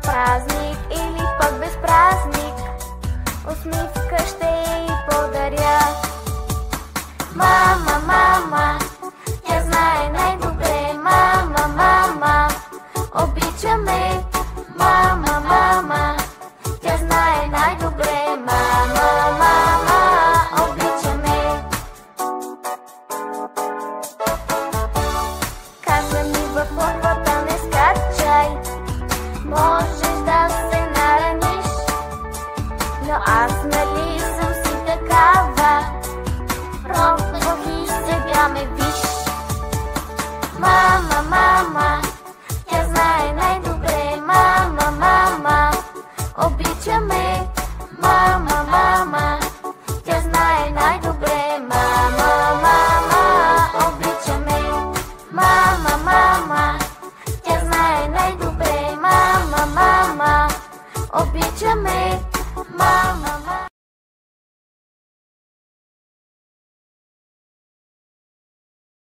празник или пък без празник, усмивка ще й подаря. Мама, мама, тя знае най-добре. Мама, мама, обича ме. Мама, мама, тя знае най-добре. Мама, мама, обича ме. Каза ми в лодката не скачай, можеш да се нараниш, но аз нали съм си такава, пробвах и сега ме виж. Мама, мама, тя знае най-добре. Мама, мама, обича ме. Мама,